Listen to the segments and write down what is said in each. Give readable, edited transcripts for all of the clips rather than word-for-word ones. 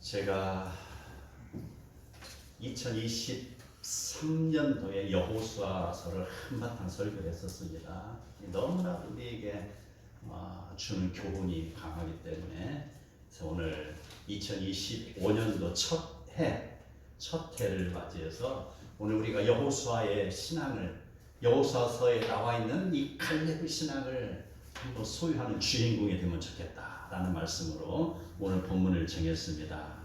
제가 2023년도에 여호수아서를 한바탕 설교를 했었습니다. 너무나도 우리에게 주는 교훈이 강하기 때문에 오늘 2025년도 첫 해를 맞이해서 오늘 우리가 여호수아의 신앙을, 여호수아서에 나와 있는 이 갈렙의 신앙을 한번 소유하는 주인공이 되면 좋겠다라는 말씀으로 오늘 본문을 정했습니다.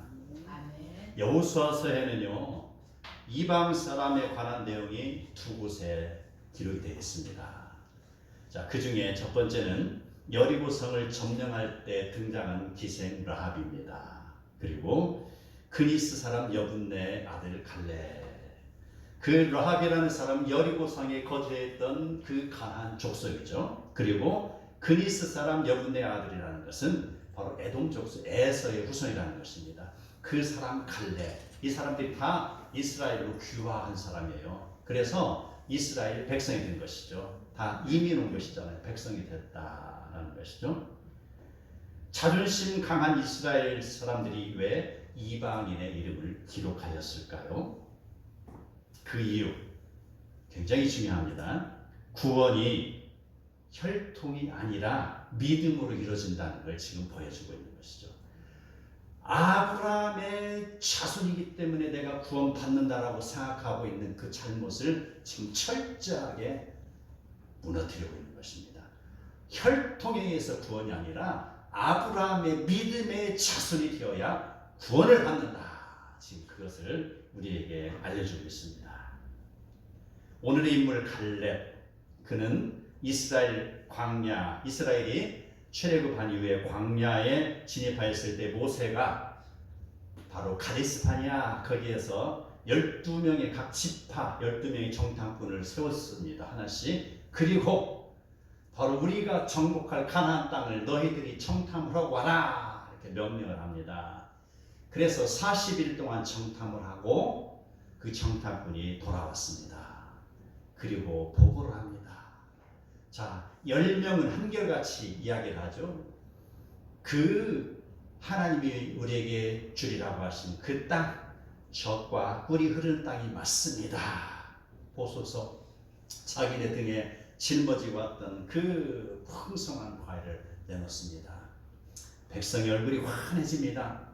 여호수아서에는요, 이방 사람에 관한 내용이 두 곳에 기록이 되어 있습니다. 자, 그 중에 첫 번째는 여리고성을 점령할 때 등장한 기생 라합입니다. 그리고 그니스 사람 여분네 아들 갈렙. 그 라합이라는 사람 여리고성에 거주했던 그 가나안 족속이죠. 그리고 그니스 사람 여분네 아들이라는 것은 바로 에돔 족속 에서의 후손이라는 것입니다. 그 사람 갈렙, 이 사람들이 다 이스라엘로 귀화한 사람이에요. 그래서 이스라엘 백성이 된 것이죠. 다 이민 온 것이잖아요. 백성이 됐다라는 것이죠. 자존심 강한 이스라엘 사람들이 왜 이방인의 이름을 기록하였을까요? 그 이유 굉장히 중요합니다. 구원이 혈통이 아니라 믿음으로 이루어진다는 걸 지금 보여주고 있는 것이죠. 아브라함의 자손이기 때문에 내가 구원받는다라고 생각하고 있는 그 잘못을 지금 철저하게 무너뜨리고 있는 것입니다. 혈통에 의해서 구원이 아니라 아브라함의 믿음의 자손이 되어야 구원을 받는다. 지금 그것을 우리에게 알려주고 있습니다. 오늘의 인물 갈렙, 그는 이스라엘 광야, 이스라엘이 출애굽한 이후에 광야에 진입하였을 때 모세가 바로 가데스바냐 거기에서 12명의 각 지파 12명의 정탐꾼을 세웠습니다. 하나씩. 그리고 바로 우리가 정복할 가나안 땅을 너희들이 정탐을 하고 와라 이렇게 명령을 합니다. 그래서 40일 동안 정탐을 하고 그 정탐꾼이 돌아왔습니다. 그리고 보고를 합니다. 자, 10명은 한결같이 이야기를 하죠. 그 하나님이 우리에게 주리라고 하신 그 땅, 젖과 꿀이 흐르는 땅이 맞습니다. 보소서. 자기네 등에 짊어지고 왔던 그 풍성한 과일을 내놓습니다. 백성의 얼굴이 환해집니다.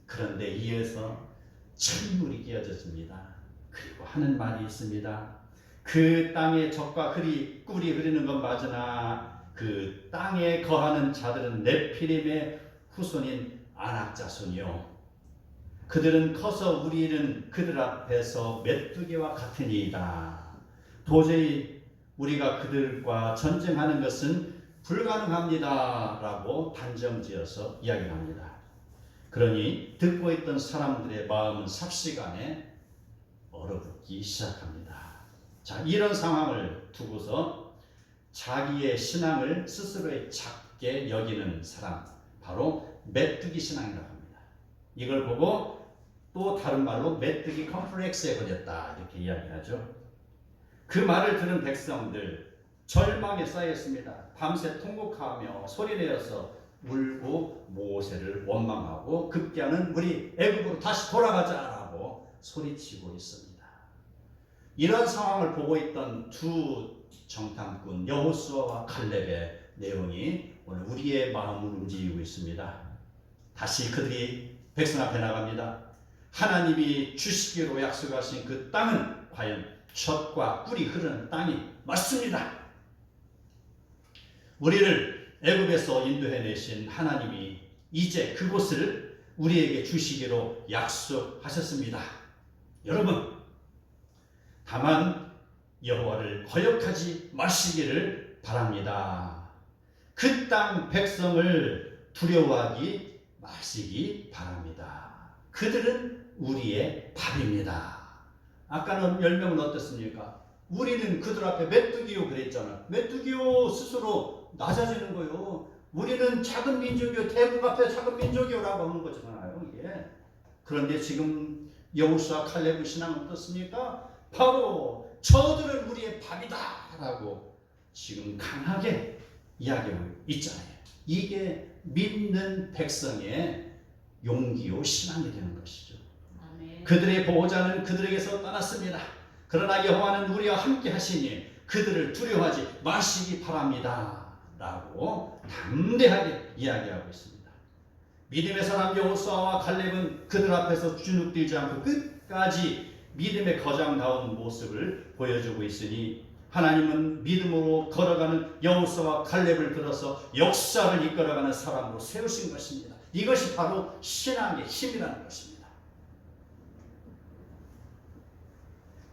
그런데 이어서 찬물이 끼어집니다. 그리고 하는 말이 있습니다. 그 땅에 젖과 꿀이 흐르는 건 맞으나 그 땅에 거하는 자들은 네피림의 후손인 아낙 자손이요. 그들은 커서 우리는 그들 앞에서 메뚜기와 같으니이다. 도저히 우리가 그들과 전쟁하는 것은 불가능합니다. 라고 단정지어서 이야기합니다. 그러니 듣고 있던 사람들의 마음은 삽시간에 얼어붙기 시작합니다. 자, 이런 상황을 두고서 자기의 신앙을 스스로의 작게 여기는 사람, 바로 메뚜기 신앙이라고 합니다. 이걸 보고 또 다른 말로 메뚜기 컴플렉스에 걸렸다 이렇게 이야기하죠. 그 말을 들은 백성들 절망에 쌓였습니다. 밤새 통곡하며 소리내어서 울고 모세를 원망하고 급기야는 우리 애굽으로 다시 돌아가자라고 소리치고 있습니다. 이런 상황을 보고 있던 두 정탐꾼 여호수아와 갈렙의 내용이 오늘 우리의 마음을 움직이고 있습니다. 다시 그들이 백성 앞에 나갑니다. 하나님이 주시기로 약속하신 그 땅은 과연 젖과 꿀이 흐르는 땅이 맞습니다. 우리를 애굽에서 인도해내신 하나님이 이제 그곳을 우리에게 주시기로 약속하셨습니다. 여러분, 다만 여호와를 거역하지 마시기를 바랍니다. 그 땅 백성을 두려워하지 마시기 바랍니다. 그들은 우리의 밥입니다. 아까는 10명은 어떻습니까? 우리는 그들 앞에 메뚜기요 그랬잖아. 메뚜기요 스스로 낮아지는 거요. 우리는 작은 민족이요, 대국 앞에 작은 민족이요라고 하는 거잖아요. 이게. 그런데 지금 여호수아 칼렙의 신앙은 어떻습니까? 바로 저들은 우리의 밥이다라고 지금 강하게 이야기하고 있잖아요. 이게 믿는 백성의 용기요 신앙이 되는 것이죠. 아멘. 그들의 보호자는 그들에게서 떠났습니다. 그러나 여호와는 우리와 함께 하시니 그들을 두려워하지 마시기 바랍니다. 라고 담대하게 이야기하고 있습니다. 믿음의 사람 여호수아와 갈렙은 그들 앞에서 주눅들지 않고 끝까지 믿음의 거장다운 모습을 보여주고 있으니 하나님은 믿음으로 걸어가는 여호수아와 갈렙을 들어서 역사를 이끌어가는 사람으로 세우신 것입니다. 이것이 바로 신앙의 힘이라는 것입니다.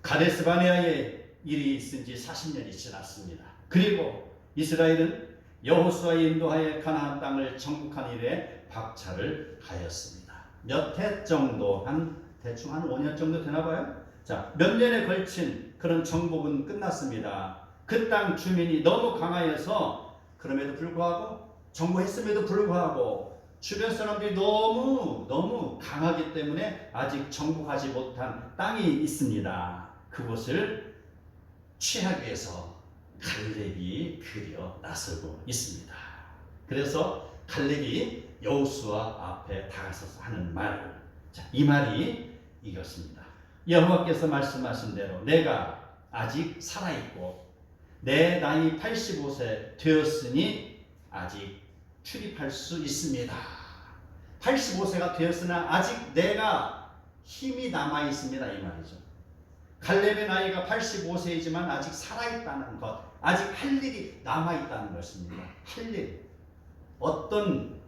가데스 바네아에 일이 있은 지 40년이 지났습니다. 그리고 이스라엘은 여호수아의 인도하에 가나안 땅을 정복한 일에 박차를 가했습니다. 몇 해 정도, 대충 한 5년 정도 되나 봐요. 자, 몇 년에 걸친 그런 정복은 끝났습니다. 그 땅 주민이 너무 강하여서 그럼에도 불구하고 정복했음에도 불구하고 주변 사람들이 너무 강하기 때문에 아직 정복하지 못한 땅이 있습니다. 그곳을 취하기 위해서 갈렙이 드디어 나서고 있습니다. 그래서 갈렙이 여호수아 앞에 다가서서 하는 말, 자, 이 말이 이것입니다. 여호와께서 말씀하신 대로 내가 아직 살아있고 내 나이 85세 되었으니 아직 출입할 수 있습니다. 85세가 되었으나 아직 내가 힘이 남아 있습니다. 이 말이죠. 갈렙의 나이가 85세이지만 아직 살아있다는 것, 아직 할 일이 남아있다는 것입니다. 할 일. 어떤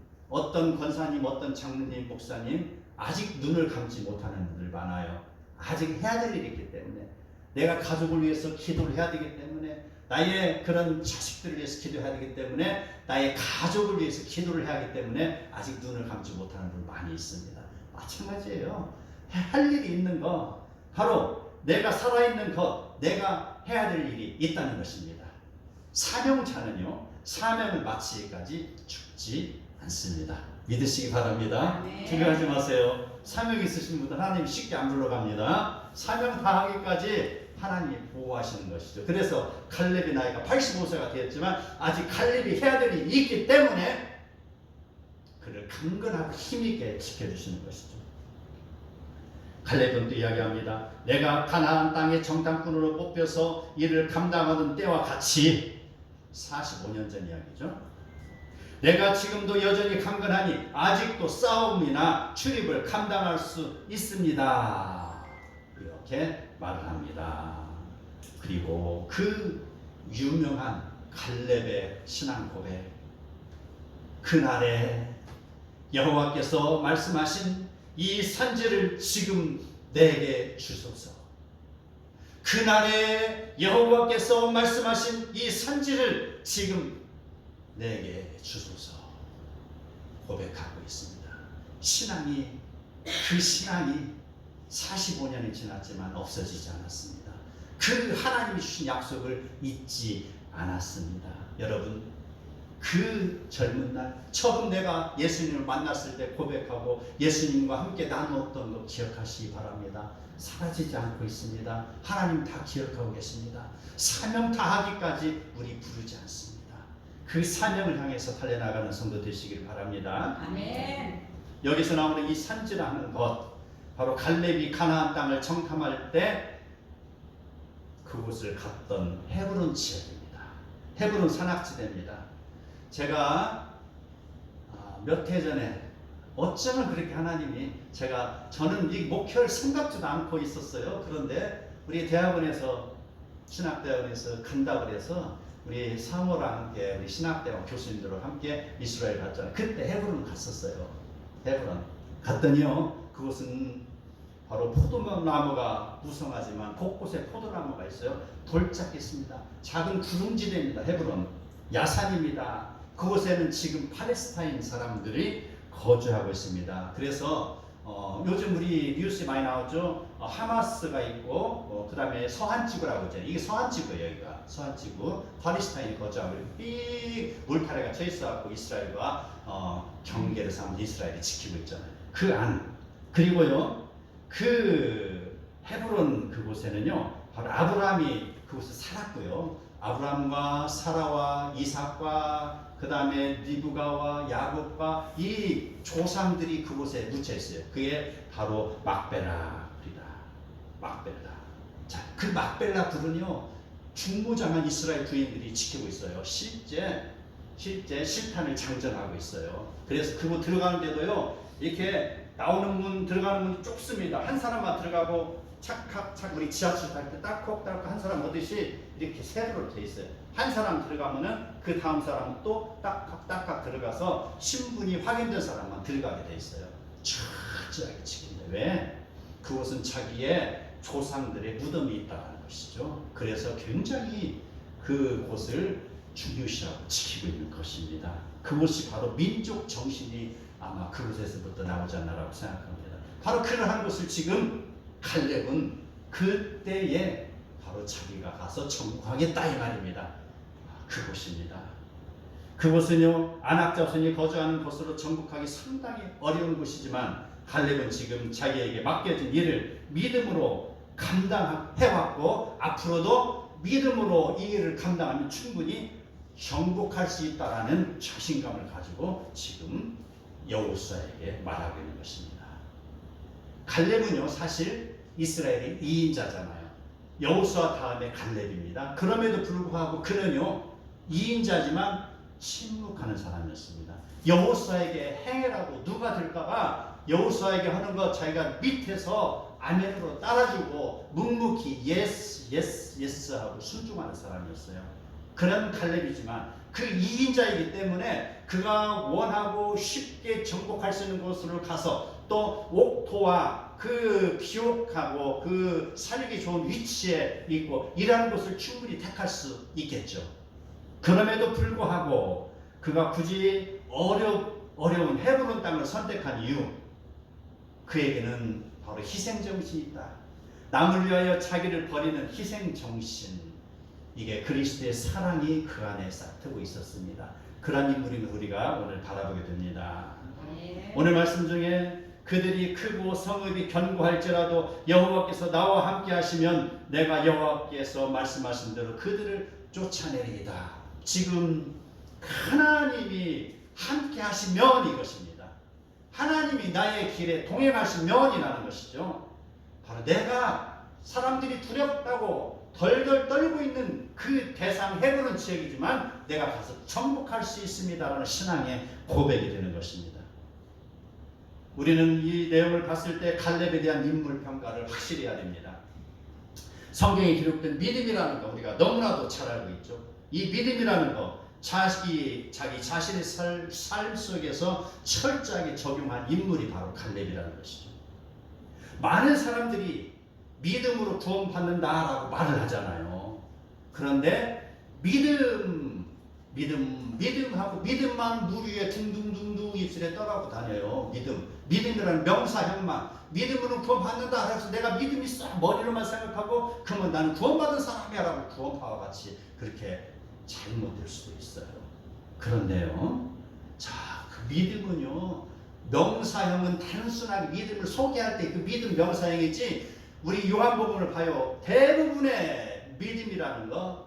권사님, 어떤 장로님, 목사님 아직 눈을 감지 못하는 분들 많아요. 아직 해야 될 일이 있기 때문에, 내가 가족을 위해서 기도를 해야 되기 때문에, 나의 그런 자식들을 위해서 기도해야 되기 때문에, 나의 가족을 위해서 기도를 해야 하기 때문에 아직 눈을 감지 못하는 분 많이 있습니다. 마찬가지예요. 할 일이 있는 거, 바로 내가 살아있는 것, 내가 해야 될 일이 있다는 것입니다. 사명자는요, 사명을 마치기까지 죽지 않습니다. 믿으시기 바랍니다. 네. 두려워하지 마세요. 사명 있으신 분들 하나님 쉽게 안 불러갑니다. 사명 다하기까지 하나님이 보호하시는 것이죠. 그래서 갈렙의 나이가 85세가 되었지만 아직 갈렙이 해야 될 일이 있기 때문에 그를 강건하고 힘있게 지켜주시는 것이죠. 갈렙은 또 이야기합니다. 내가 가나안 땅의 정탐꾼으로 뽑혀서 이를 감당하던 때와 같이, 45년 전 이야기죠. 내가 지금도 여전히 강건하니 아직도 싸움이나 출입을 감당할 수 있습니다. 이렇게 말을 합니다. 그리고 그 유명한 갈렙의 신앙 고백, 그날에 여호와께서 말씀하신 이 산지를 지금 내게 주소서. 그날에 여호와께서 말씀하신 이 산지를 지금 내게 주소서 고백하고 있습니다. 그 신앙이 45년이 지났지만 없어지지 않았습니다. 그 하나님이 주신 약속을 잊지 않았습니다. 여러분, 그 젊은 날 처음 내가 예수님을 만났을 때 고백하고 예수님과 함께 나누었던 것 기억하시기 바랍니다. 사라지지 않고 있습니다. 하나님 다 기억하고 계십니다. 사명 다하기까지 우리 부르지 않습니다. 그 사명을 향해서 달려나가는 성도 되시길 바랍니다. 아멘. 여기서 나오는 이 산지라는 것, 바로 갈렙이 가나안 땅을 정탐할 때 그곳을 갔던 헤브론 지역입니다. 헤브론 산악지대입니다. 제가 몇 해 전에 어쩌면 그렇게 하나님이, 저는 이 목표를 생각지도 않고 있었어요. 그런데 우리 대학원에서, 신학대학원에서 간다고 해서 우리 사모랑 함께 우리 신학대학 교수님들과 함께 이스라엘 갔잖아요. 그때 헤브론 갔었어요. 헤브론 갔더니요, 그곳은 바로 포도나무가 무성하지만 곳곳에 포도나무가 있어요. 돌짝이 있습니다. 작은 구릉지대입니다. 헤브론 야산입니다. 그곳에는 지금 팔레스타인 사람들이 거주하고 있습니다. 그래서 요즘 우리 뉴스에 많이 나오죠. 하마스가 있고 그 다음에 서한지구라고 하죠. 이게 서한지구예요. 여기가 서한지구, 팔레스타인이 거주하고 삐 울타리가 쳐 있어갖고 이스라엘과 경계를 삼은 이스라엘이 지키고 있잖아요. 그 안, 그리고요 그 헤브론 그곳에는요 바로 아브라함이 그곳에 살았고요. 아브라함과 사라와 이삭과 그 다음에 리브가와 야곱과 이 조상들이 그곳에 묻혀 있어요. 그게 바로 막벨라 굴이다. 막벨라. 자, 그 막벨라 굴은요, 중무장한 이스라엘 부인들이 지키고 있어요. 실제 실탄을 장전하고 있어요. 그래서 그곳 들어가는데도요, 이렇게 나오는 문, 들어가는 문이 좁습니다. 한 사람만 들어가고 착착 우리 지하철 탈 때 딱콕 한 사람 오듯이 이렇게 세로로 돼 있어요. 한 사람 들어가면은 그 다음 사람은 또 딱딱 들어가서 신분이 확인된 사람만 들어가게 돼 있어요. 철저하게 지킨다. 왜? 그곳은 자기의 조상들의 무덤이 있다는 것이죠. 그래서 굉장히 그곳을 중요시하고 지키고 있는 것입니다. 그것이 바로 민족 정신이 아마 그곳에서부터 나오지 않나라고 생각합니다. 바로 그러한 것을 지금 칼렙은 그때에 바로 자기가 가서 정복하겠다 이 말입니다. 그곳입니다. 그곳은요, 아낙 자손이 거주하는 곳으로 정복하기 상당히 어려운 곳이지만 칼렙은 지금 자기에게 맡겨진 일을 믿음으로 감당해왔고 앞으로도 믿음으로 이 일을 감당하면 충분히 정복할 수 있다라는 자신감을 가지고 지금 여호수아에게 말하고 있는 것입니다. 갈렙은요, 사실 이스라엘의 2인자잖아요. 여호수아 다음에 갈렙입니다. 그럼에도 불구하고 그는요, 2인자지만 침묵하는 사람이었습니다. 여호수아에게 행해라고 누가 들까봐 여호수아에게 하는 거 자기가 밑에서 아멘으로 따라주고 묵묵히 예스 하고 순종하는 사람이었어요. 그런 칼렙이지만 그 2인자이기 때문에 그가 원하고 쉽게 정복할 수 있는 곳으로 가서 또 옥토와 그 비옥하고 그 살기 좋은 위치에 있고 이러한 곳을 충분히 택할 수 있겠죠. 그럼에도 불구하고 그가 굳이 어려운 헤브론 땅을 선택한 이유, 그에게는 바로 희생정신이 있다. 남을 위하여 자기를 버리는 희생정신, 이게 그리스도의 사랑이 그 안에 싹트고 있었습니다. 그러한 인물을 우리가 오늘 바라보게 됩니다. 네. 오늘 말씀 중에 그들이 크고 성읍이 견고할지라도 여호와께서 나와 함께 하시면 내가 여호와께서 말씀하신 대로 그들을 쫓아내리이다. 지금 하나님이 함께 하시면 이것입니다. 하나님이 나의 길에 동행하시면이라는 것이죠. 바로 내가 사람들이 두렵다고 덜덜 떨고 있는 그 대상 헤브론 지역이지만 내가 가서 정복할 수 있습니다라는 신앙의 고백이 되는 것입니다. 우리는 이 내용을 봤을 때 갈렙에 대한 인물 평가를 확실히 해야 됩니다. 성경에 기록된 믿음이라는 거 우리가 너무나도 잘 알고 있죠. 이 믿음이라는 거 자기 자신의 삶 속에서 철저하게 적용한 인물이 바로 갈렙이라는 것이죠. 많은 사람들이 믿음으로 구원받는다라고 말을 하잖아요. 그런데 믿음하고 믿음만 물 위에 둥둥둥둥 입술에 떠가고 다녀요. 믿음이라는 명사형만 믿음으로 구원받는다 해서 내가 믿음이 싹 머리로만 생각하고 그러면 나는 구원받은 사람이야 라고 구원파와 같이 그렇게 잘못될 수도 있어요. 그런데요, 자, 그 믿음은요, 명사형은 단순하게 믿음을 소개할 때 그 믿음 명사형이지, 우리 요한복음을 봐요. 대부분의 믿음이라는 거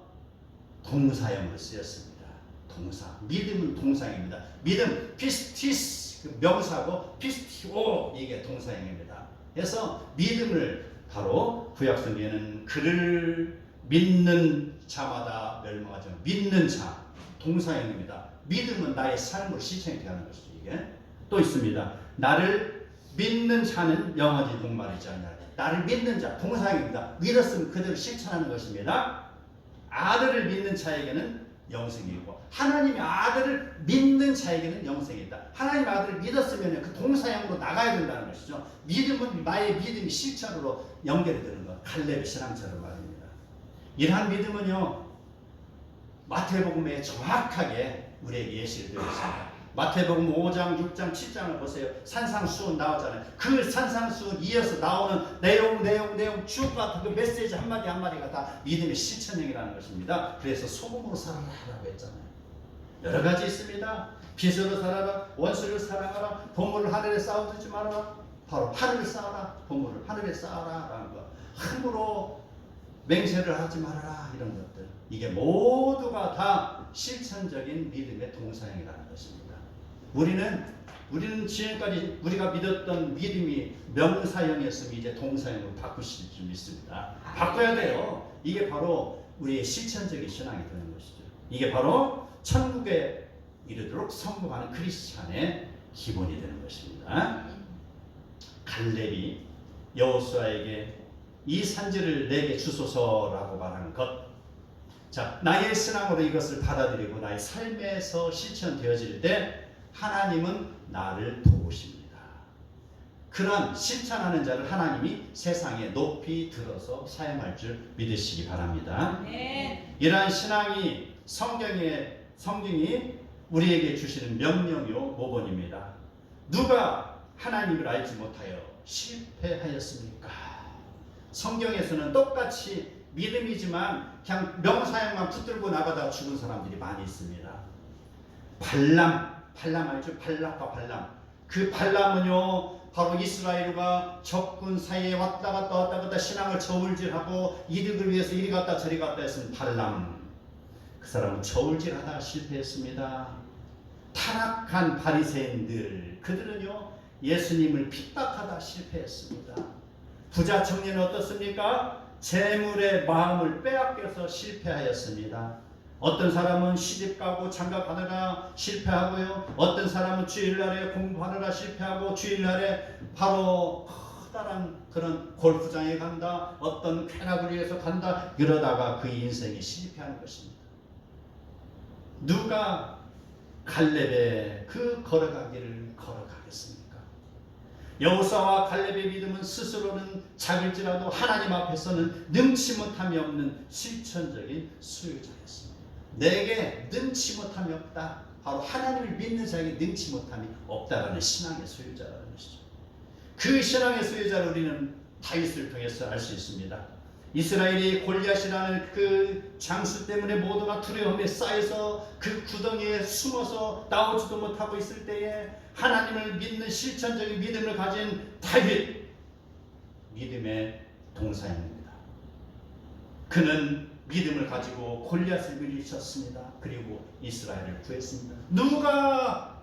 동사형으로 쓰였습니다. 동사. 믿음은 동사형입니다. 믿음, 피스티스 그 명사고 피스티오 이게 동사형입니다. 그래서 믿음을 바로 구약성경에는 그를 믿는 자마다 멸망하지 않는 믿는 자 동사형입니다. 믿음은 나의 삶으로 실천이 되는 것이죠. 이게 또 있습니다. 나를 믿는 자는 영원히 목마르지 않냐. 나를 믿는 자 동사형입니다. 믿었으면 그대로 실천하는 것입니다. 아들을 믿는 자에게는 영생이 있고 하나님의 아들을 믿는 자에게는 영생이 있다. 하나님의 아들을 믿었으면 그 동사형으로 나가야 된다는 것이죠. 믿음은 나의 믿음이 실천으로 연결이 되는 것. 갈렙의 신앙처럼 말입니다. 이러한 믿음은요, 마태복음에 정확하게 우리에게 예시를 되어 있습니다. 마태복음 5장, 6장, 7장을 보세요. 산상수훈 나오잖아요. 그 산상수훈 이어서 나오는 내용 쭉 같은 그 메시지 한마디가 다 믿음의 실천형이라는 것입니다. 그래서 소금으로 살아라라고 했잖아요. 여러 가지 있습니다. 빚으로 살아라, 원수를 사랑하라, 보물을 하늘에 쌓아두지 말아라. 바로 하늘을 쌓아라, 보물을 하늘에 쌓아라 라는 거. 함부로 맹세를 하지 말아라 이런 것들. 이게 모두가 다 실천적인 믿음의 동사형이라는 것입니다. 우리는 지금까지 우리가 믿었던 믿음이 명사형이었으면 이제 동사형으로 바꾸실 줄 믿습니다. 바꿔야 돼요. 이게 바로 우리의 실천적인 신앙이 되는 것이죠. 이게 바로 천국에 이르도록 성공하는 크리스찬의 기본이 되는 것입니다. 갈렙이 여호수아에게 이 산지를 내게 주소서라고 말하는 것. 자, 나의 신앙으로 이것을 받아들이고 나의 삶에서 실천되어질 때 하나님은 나를 도우십니다. 그런 실천하는 자를 하나님이 세상에 높이 들어서 사용할 줄 믿으시기 바랍니다. 이러한 신앙이 성경이 우리에게 주시는 명령요 모본입니다. 누가 하나님을 알지 못하여 실패하였습니까? 성경에서는 똑같이 믿음이지만 그냥 명사형만 붙들고 나가다가 죽은 사람들이 많이 있습니다. 발람 알죠? 발락과 발람. 그 발람은요 바로 이스라엘과 적군 사이에 왔다 갔다 신앙을 저울질하고 이득을 위해서 이리 갔다 저리 갔다 했으면 발람. 그 사람은 저울질하다가 실패했습니다. 타락한 바리새인들, 그들은요 예수님을 핍박하다 실패했습니다. 부자 청년은 어떻습니까? 재물의 마음을 빼앗겨서 실패하였습니다. 어떤 사람은 시집가고 장가가느라 실패하고요. 어떤 사람은 주일날에 공부하느라 실패하고 주일날에 바로 커다란 그런 골프장에 간다. 어떤 쾌락을 위해서 간다. 이러다가 그 인생이 실패하는 것입니다. 누가 갈렙의 그 걸어가기를 걸어가겠습니까? 여호수아와 갈렙의 믿음은 스스로는 작을지라도 하나님 앞에서는 능치 못함이 없는 실천적인 수요자였습니다. 내게 능치 못함이 없다. 바로 하나님을 믿는 자에게 능치 못함이 없다라는 신앙의 소유자라는 것이죠. 그 신앙의 소유자를 우리는 다윗을 통해서 알 수 있습니다. 이스라엘이 골리앗이라는 그 장수 때문에 모두가 두려움에 쌓여서 그 구덩이에 숨어서 나오지도 못하고 있을 때에 하나님을 믿는 실천적인 믿음을 가진 다윗, 믿음의 동사입니다. 그는 믿음을 가지고 골리앗을 물리쳤습니다. 그리고 이스라엘을 구했습니다. 누가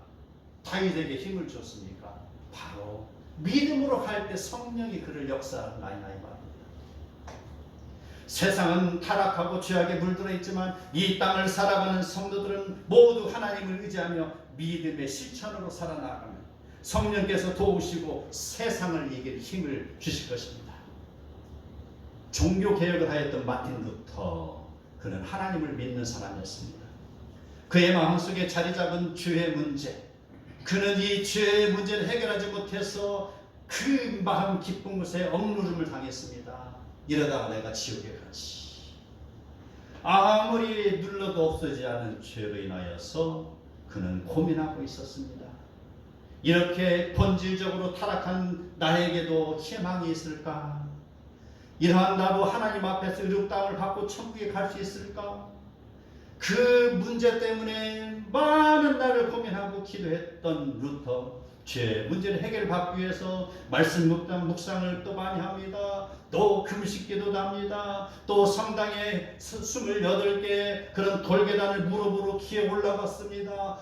다윗에게 힘을 줬습니까? 바로 믿음으로 갈 때 성령이 그를 역사하는 말입니다. 세상은 타락하고 죄악에 물들어 있지만 이 땅을 살아가는 성도들은 모두 하나님을 의지하며 믿음의 실천으로 살아나가면 성령께서 도우시고 세상을 이길 힘을 주실 것입니다. 종교개혁을 하였던 마틴 루터, 그는 하나님을 믿는 사람이었습니다. 그의 마음속에 자리 잡은 죄의 문제, 그는 이 죄의 문제를 해결하지 못해서 그 마음 깊은 곳에 억누름을 당했습니다. 이러다가 내가 지옥에 가지. 아무리 눌러도 없어지지 않은 죄로 인하여서 그는 고민하고 있었습니다. 이렇게 본질적으로 타락한 나에게도 희망이 있을까? 이러한 나도 하나님 앞에서 의롭다함을 받고 천국에 갈 수 있을까? 그 문제 때문에 많은 날을 고민하고 기도했던 루터, 죄 문제를 해결받기 위해서 말씀 묵상을 또 많이 합니다. 또 금식기도도 합니다. 또 성당에 28개 그런 돌계단을 무릎으로 기어 올라갔습니다.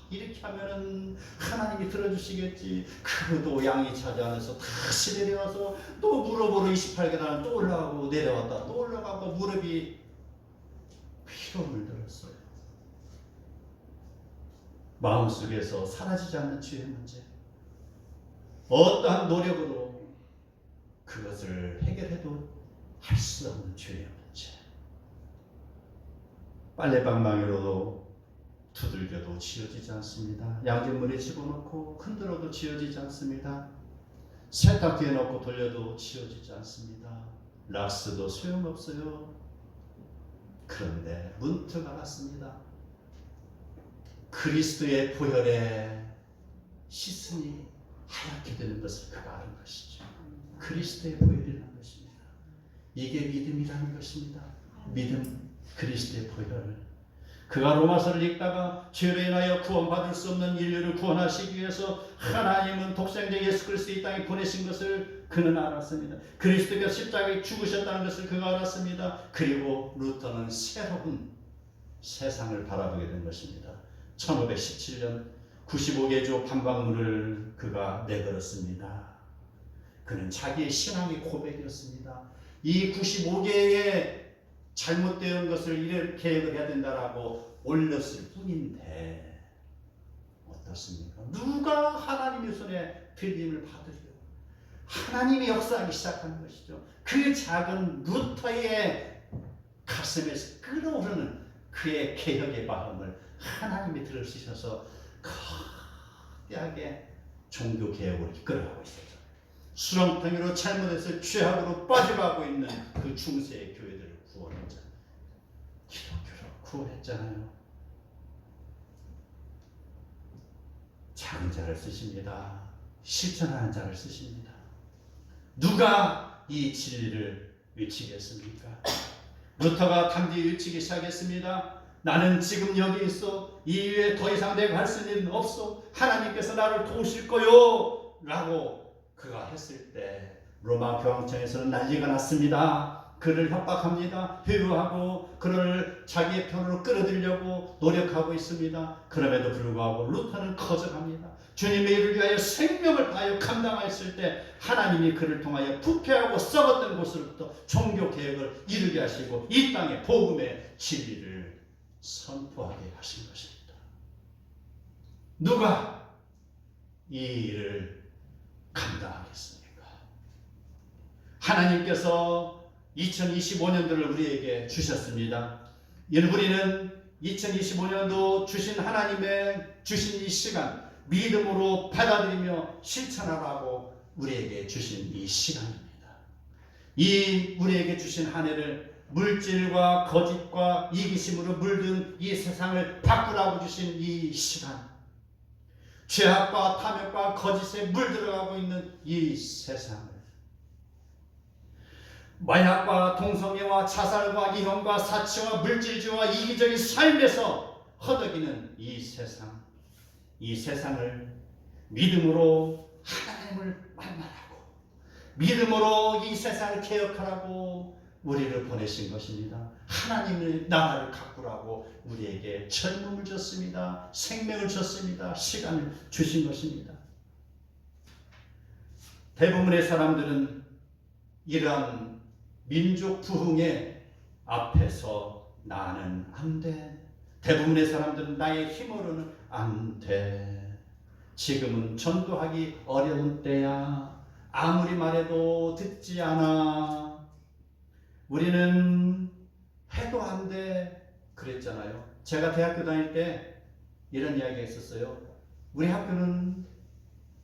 이렇게 하면은 하나님이 들어주시겠지. 그래도 양이 차지 않아서 다시 내려와서 또 무릎으로 28계단을 또 올라가고 내려왔다 또 올라가고 무릎이 피로 물들었어요. 마음속에서 사라지지 않는 죄의 문제, 어떠한 노력으로 그것을 해결해도 할 수 없는 죄의 문제. 빨래방망이로도 두들겨도 지워지지 않습니다. 양진물에 집어넣고 흔들어도 지워지지 않습니다. 세탁기에 넣고 돌려도 지워지지 않습니다. 락스도 소용없어요. 그런데 문득 알았습니다. 그리스도의 보혈에 씻으니 하얗게 되는 것을 그가 아는 것이죠. 그리스도의 보혈이라는 것입니다. 이게 믿음이라는 것입니다. 믿음, 그리스도의 보혈을. 그가 로마서를 읽다가 죄로 인하여 구원받을 수 없는 인류를 구원하시기 위해서 하나님은 독생자 예수 그리스도 이 땅에 보내신 것을 그는 알았습니다. 그리스도께서 십자가에 죽으셨다는 것을 그가 알았습니다. 그리고 루터는 새로운 세상을 바라보게 된 것입니다. 1517년 95개조 반박문을 그가 내걸었습니다. 그는 자기의 신앙의 고백이었습니다. 이 95개의 잘못된 것을 이렇게 계획을 해야 된다라고 올렸을 뿐인데 어떻습니까? 누가 하나님의 손에 들림을 받으려 하나님이 역사하기 시작하는 것이죠. 그 작은 루터의 가슴에서 끓어오르는 그의 개혁의 마음을 하나님이 들으셔서 거대하게 종교 개혁으로 이끌어가고 있었죠. 수렁텅이로 잘못해서 죄악으로 빠져가고 있는 그 중세의 교회들을 구원했잖아요. 기독교로 구원했잖아요. 작은 자를 쓰십니다. 실천하는 자를 쓰십니다. 누가 이 진리를 외치겠습니까? 루터가 담대히 외치기 시작했습니다. 나는 지금 여기 있어. 이 위에 더 이상 내가 할 수 있는 일은 없어. 하나님께서 나를 도우실 거요 라고 그가 했을 때 로마 교황청에서는 난리가 났습니다. 그를 협박합니다. 회유하고 그를 자기의 편으로 끌어들이려고 노력하고 있습니다. 그럼에도 불구하고 루터는 거절합니다. 주님의 일을 위하여 생명을 다하여 감당하였을 때 하나님이 그를 통하여 부패하고 썩었던 곳으로부터 종교개혁을 이루게 하시고 이 땅에 복음의 진리를 선포하게 하신 것입니다. 누가 이 일을 감당하겠습니까? 하나님께서 2025년도를 우리에게 주셨습니다. 우리는 2025년도 주신 하나님의 주신 이 시간 믿음으로 받아들이며 실천하라고 우리에게 주신 이 시간입니다. 이 우리에게 주신 한 해를 물질과 거짓과 이기심으로 물든 이 세상을 바꾸라고 주신 이 시간, 죄악과 탐욕과 거짓에 물들어가고 있는 이 세상을 마약과 동성애와 자살과 이혼과 사치와 물질주의와 이기적인 삶에서 허덕이는 이 세상을 믿음으로 하나님을 만나라고, 믿음으로 이 세상을 개혁하라고 우리를 보내신 것입니다. 하나님의 나라를 가꾸라고 우리에게 젊음을 줬습니다. 생명을 줬습니다. 시간을 주신 것입니다. 대부분의 사람들은 이러한 민족 부흥의 앞에서 나는 안 돼. 대부분의 사람들은 나의 힘으로는 안 돼. 지금은 전도하기 어려운 때야. 아무리 말해도 듣지 않아. 우리는 해도 안 돼. 그랬잖아요. 제가 대학교 다닐 때 이런 이야기가 있었어요. 우리 학교는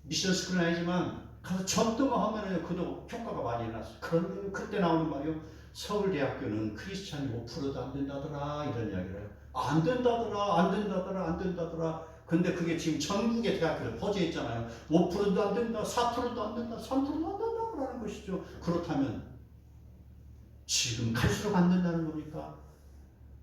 미션 스쿨은 아니지만 가서 전도만 하면은 그도 효과가 많이 났어요. 그런데 그때 나오는 말이요. 서울대학교는 크리스찬이 5%도 안 된다더라 이런 이야기를 해요. 안 된다더라. 근데 그게 지금 전국의 대학교에 퍼져 있잖아요. 5%도 안 된다, 4%도 안 된다, 3%도 안 된다라는 것이죠. 그렇다면 지금 갈수록 안 된다는 겁니까?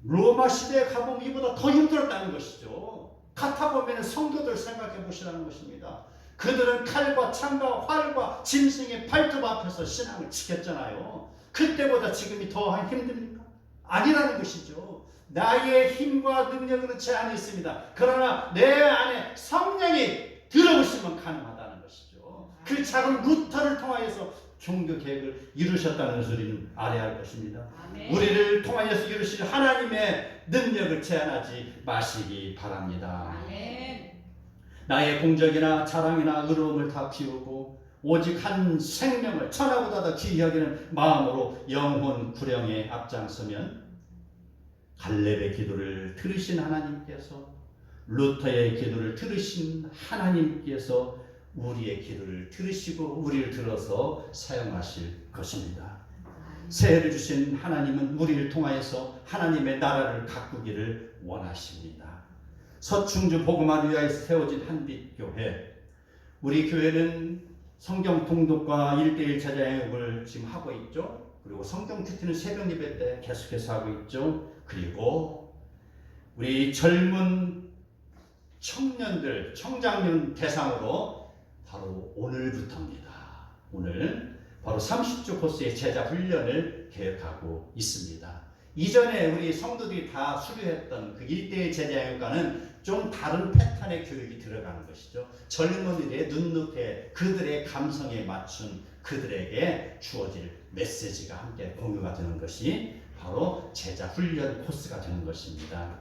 로마 시대에 가보면 이보다 더 힘들었다는 것이죠. 갔다 보면 성도들 생각해 보시라는 것입니다. 그들은 칼과 창과 활과 짐승의 발톱 앞에서 신앙을 지켰잖아요. 그때보다 지금이 더 힘듭니까? 아니라는 것이죠. 나의 힘과 능력은 제 안에 있습니다. 그러나 내 안에 성령이 들어오시면 가능하다는 것이죠. 그 작은 루터를 통하여서 종교 계획을 이루셨다는 것을 우리는 알아야 할 것입니다. 아멘. 우리를 통하여서 이루실 하나님의 능력을 제한하지 마시기 바랍니다. 아멘. 나의 공적이나 자랑이나 의로움을 다 비우고 오직 한 생명을 천하보다 더 귀히 여기는 마음으로 영혼 구령에 앞장서면 갈렙의 기도를 들으신 하나님께서, 루터의 기도를 들으신 하나님께서 우리의 기도를 들으시고 우리를 들어서 사용하실 것입니다. 새해를 주신 하나님은 우리를 통하여서 하나님의 나라를 가꾸기를 원하십니다. 서충주 복음화를 위하여 세워진 한빛교회, 우리 교회는 성경 통독과 1:1 제자양육을 지금 하고 있죠. 그리고 성경 큐티는 새벽 예배 때 계속해서 하고 있죠. 그리고 우리 젊은 청년들, 청장년 대상으로 바로 오늘부터입니다. 오늘 바로 30주 코스의 제자 훈련을 계획하고 있습니다. 이전에 우리 성도들이 다 수료했던 그 1대1 제자교육과는 좀 다른 패턴의 교육이 들어가는 것이죠. 젊은이들의 눈높이에 그들의 감성에 맞춘 그들에게 주어질 메시지가 함께 공유가 되는 것이 바로 제자 훈련 코스가 되는 것입니다.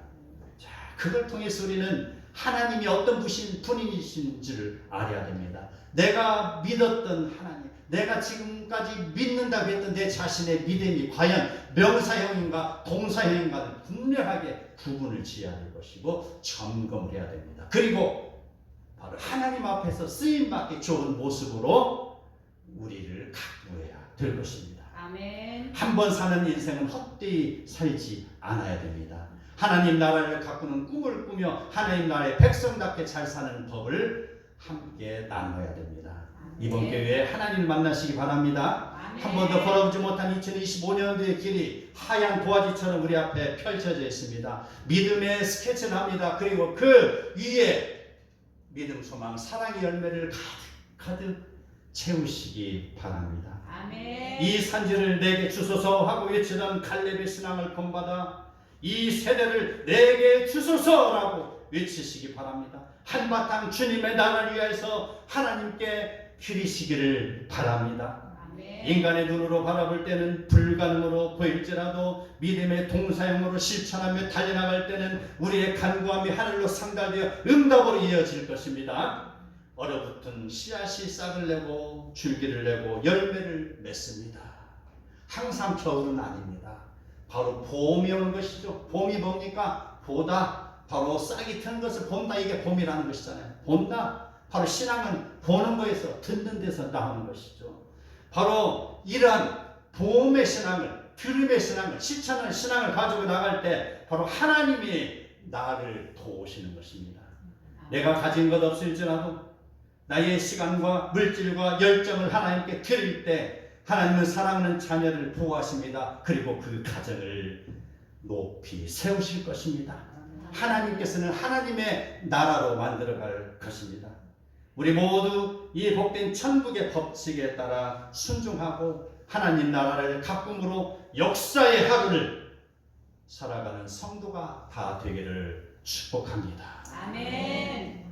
자, 그걸 통해서 우리는 하나님이 어떤 분이신지를 알아야 됩니다. 내가 믿었던 하나님, 내가 지금까지 믿는다고 했던 내 자신의 믿음이 과연 명사형인가 동사형인가를 분명하게 구분을 지어야 할 것이고 점검을 해야 됩니다. 그리고 바로 하나님 앞에서 쓰임받기 좋은 모습으로 우리를 각부해야 될 것입니다. 아멘. 한 번 사는 인생은 헛되이 살지 않아야 됩니다. 하나님 나라를 가꾸는 꿈을 꾸며 하나님 나라의 백성답게 잘 사는 법을 함께 나눠야 됩니다. 이번 기회에 하나님 만나시기 바랍니다. 한 번도 걸어보지 못한 2025년도의 길이 하얀 도화지처럼 우리 앞에 펼쳐져 있습니다. 믿음의 스케치를 합니다. 그리고 그 위에 믿음, 소망, 사랑의 열매를 가득 채우시기 바랍니다. 아멘. 이 산지를 내게 주소서 하고 외치던 갈렙의 신앙을 본받아 이 세대를 내게 주소서라고 외치시기 바랍니다. 한바탕 주님의 나라를 위해서 하나님께 기리시기를 바랍니다. 아멘. 인간의 눈으로 바라볼 때는 불가능으로 보일지라도 믿음의 동사형으로 실천하며 달려나갈 때는 우리의 간구함이 하늘로 상달되어 응답으로 이어질 것입니다. 얼어붙은 씨앗이 싹을 내고 줄기를 내고 열매를 맺습니다. 항상 겨울은 아닙니다. 바로 봄이 오는 것이죠. 봄이 뭡니까? 보다. 바로 싹이 트는 것을 본다. 이게 봄이라는 것이잖아요. 본다. 바로 신앙은 보는 거에서 듣는 데서 나오는 것이죠. 바로 이러한 봄의 신앙을, 들음의 신앙을, 실천하는 신앙을 가지고 나갈 때 바로 하나님이 나를 도우시는 것입니다. 내가 가진 것 없을지라도 나의 시간과 물질과 열정을 하나님께 드릴 때 하나님은 사랑하는 자녀를 보호하십니다. 그리고 그 가정을 높이 세우실 것입니다. 하나님께서는 하나님의 나라로 만들어갈 것입니다. 우리 모두 이 복된 천국의 법칙에 따라 순종하고 하나님 나라를 가꿈으로 역사의 하루를 살아가는 성도가 다 되기를 축복합니다. 아멘.